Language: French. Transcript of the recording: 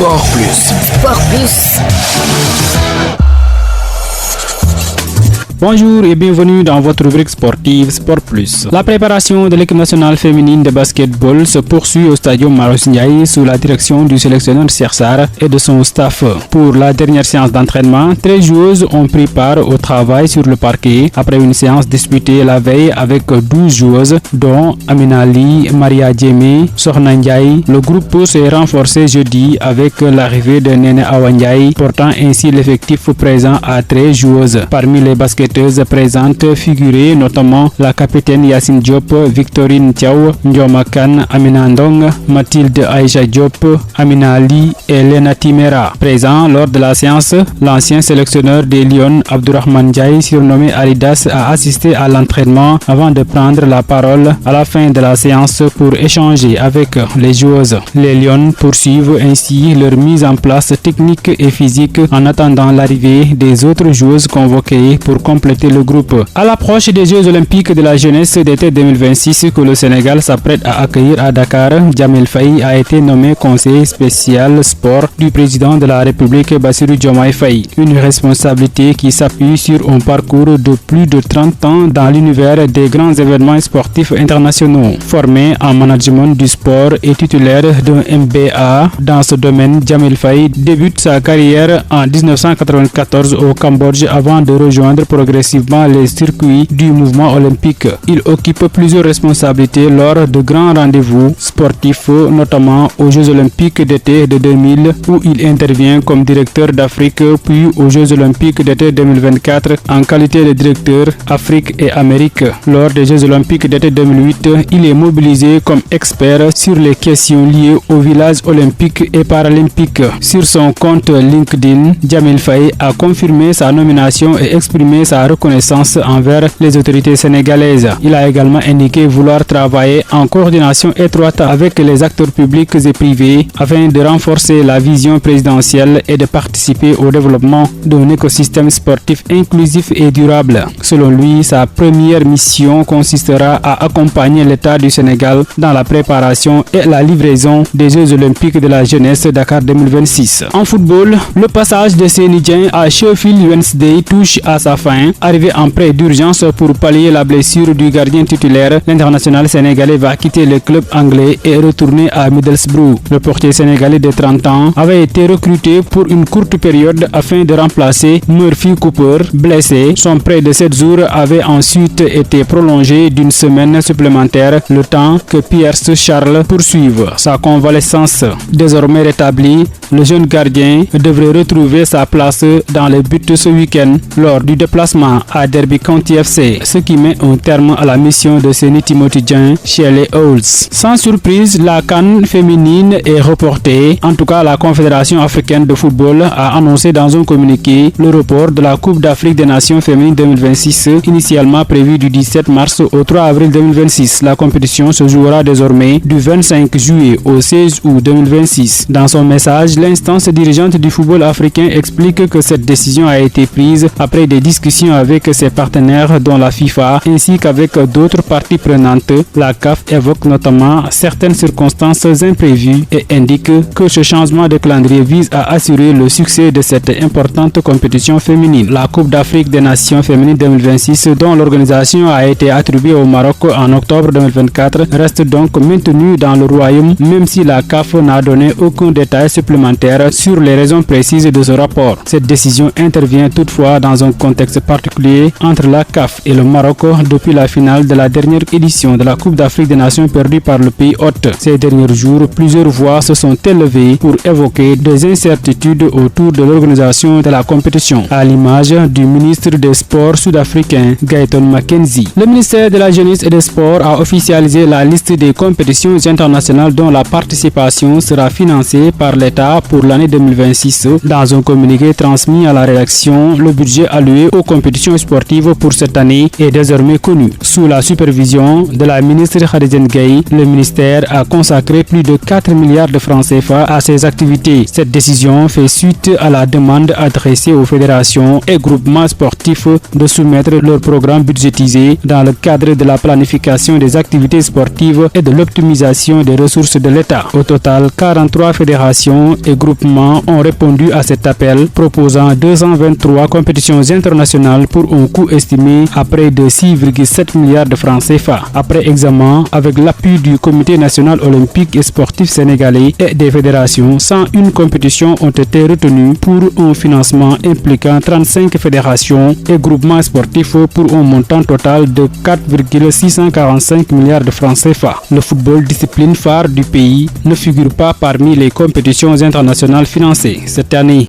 Sport Plus. Sport Plus. Bonjour et bienvenue dans votre rubrique sportive Sport Plus. La préparation de l'équipe nationale féminine de basketball se poursuit au stadium Maros Ndiaye sous la direction du sélectionneur Cheikh Sarr et de son staff. Pour la dernière séance d'entraînement, 13 joueuses ont pris part au travail sur le parquet après une séance disputée la veille avec 12 joueuses dont Amina Ali, Maria Djemé, Sohna Ndiaye. Le groupe s'est renforcé jeudi avec l'arrivée de Nene Awa Ndiaye, portant ainsi l'effectif présent à 13 joueuses. Parmi les basketteuses présentes figuraient notamment la capitaine Yassine Diop, Victorine Thiaw, Ndioma Kane, Amina Ndong, Mathilde Aïcha Diop, Amina Ali et Lena Timera. Présent lors de la séance, l'ancien sélectionneur des Lions, Abdourahmane Ndiaye, surnommé Alidas, a assisté à l'entraînement avant de prendre la parole à la fin de la séance pour échanger avec les joueuses. Les Lions poursuivent ainsi leur mise en place technique et physique en attendant l'arrivée des autres joueuses convoquées pour compléter le groupe. À l'approche des Jeux Olympiques de la jeunesse d'été 2026 que le Sénégal s'apprête à accueillir à Dakar, Djamil Faye a été nommé conseiller spécial sport du président de la République Bassirou Diomaye Faye. Une responsabilité qui s'appuie sur un parcours de plus de 30 ans dans l'univers des grands événements sportifs internationaux. Formé en management du sport et titulaire d'un MBA dans ce domaine, Djamil Faye débute sa carrière en 1994 au Cambodge avant de rejoindre progressivement les circuits du mouvement olympique. Il occupe plusieurs responsabilités lors de grands rendez-vous sportifs, notamment aux Jeux Olympiques d'été de 2000 où il intervient comme directeur d'Afrique, puis aux Jeux Olympiques d'été 2024 en qualité de directeur Afrique et Amérique. Lors des Jeux Olympiques d'été 2008, il est mobilisé comme expert sur les questions liées aux villages olympiques et paralympiques. Sur son compte LinkedIn, Djamil Faye a confirmé sa nomination et exprimé sa reconnaissance envers les autorités sénégalaises. Il a également indiqué vouloir travailler en coordination étroite avec les acteurs publics et privés afin de renforcer la vision présidentielle et de participer au développement d'un écosystème sportif inclusif et durable. Selon lui, sa première mission consistera à accompagner l'État du Sénégal dans la préparation et la livraison des Jeux Olympiques de la jeunesse Dakar 2026. En football, le passage de Seny Dieng à Sheffield Wednesday touche à sa fin. Arrivé en prêt d'urgence pour pallier la blessure du gardien titulaire, l'international sénégalais va quitter le club anglais et retourner à Middlesbrough. Le portier sénégalais de 30 ans avait été recruté pour une courte période afin de remplacer Murphy Cooper, blessé. Son prêt de 7 jours avait ensuite été prolongé d'une semaine supplémentaire, le temps que Pierce Charles poursuive sa convalescence. Désormais rétabli, le jeune gardien devrait retrouver sa place dans les buts ce week-end lors du déplacement à Derby County FC, ce qui met un terme à la mission de Seny Timothy Dieng chez les Owls. Sans surprise, la CAN féminine est reportée. En tout cas, la Confédération africaine de football a annoncé dans un communiqué le report de la Coupe d'Afrique des Nations féminines 2026, initialement prévue du 17 mars au 3 avril 2026. La compétition se jouera désormais du 25 juillet au 16 août 2026. Dans son message, l'instance dirigeante du football africain explique que cette décision a été prise après des discussions avec ses partenaires dont la FIFA ainsi qu'avec d'autres parties prenantes. La CAF évoque notamment certaines circonstances imprévues et indique que ce changement de calendrier vise à assurer le succès de cette importante compétition féminine. La Coupe d'Afrique des Nations féminines 2026, dont l'organisation a été attribuée au Maroc en octobre 2024, reste donc maintenue dans le royaume, même si la CAF n'a donné aucun détail supplémentaire sur les raisons précises de ce rapport. Cette décision intervient toutefois dans un contexte particulier entre la CAF et le Maroc depuis la finale de la dernière édition de la Coupe d'Afrique des Nations perdue par le pays hôte. Ces derniers jours, plusieurs voix se sont élevées pour évoquer des incertitudes autour de l'organisation de la compétition, à l'image du ministre des Sports sud-africain Gayton Mackenzie. Le ministère de la Jeunesse et des Sports a officialisé la liste des compétitions internationales dont la participation sera financée par l'État pour l'année 2026. Dans un communiqué transmis à la rédaction, le budget alloué aux compétitions compétitions sportives pour cette année est désormais connue. Sous la supervision de la ministre Khadija Gaye, le ministère a consacré plus de 4 milliards de francs CFA à ces activités. Cette décision fait suite à la demande adressée aux fédérations et groupements sportifs de soumettre leur programme budgétisé dans le cadre de la planification des activités sportives et de l'optimisation des ressources de l'État. Au total, 43 fédérations et groupements ont répondu à cet appel, proposant 223 compétitions internationales pour un coût estimé à près de 6,7 milliards de francs CFA. Après examen, avec l'appui du Comité national olympique et sportif sénégalais et des fédérations, 101 compétitions ont été retenues pour un financement impliquant 35 fédérations et groupements sportifs pour un montant total de 4,645 milliards de francs CFA. Le football, discipline phare du pays, ne figure pas parmi les compétitions internationales financées cette année.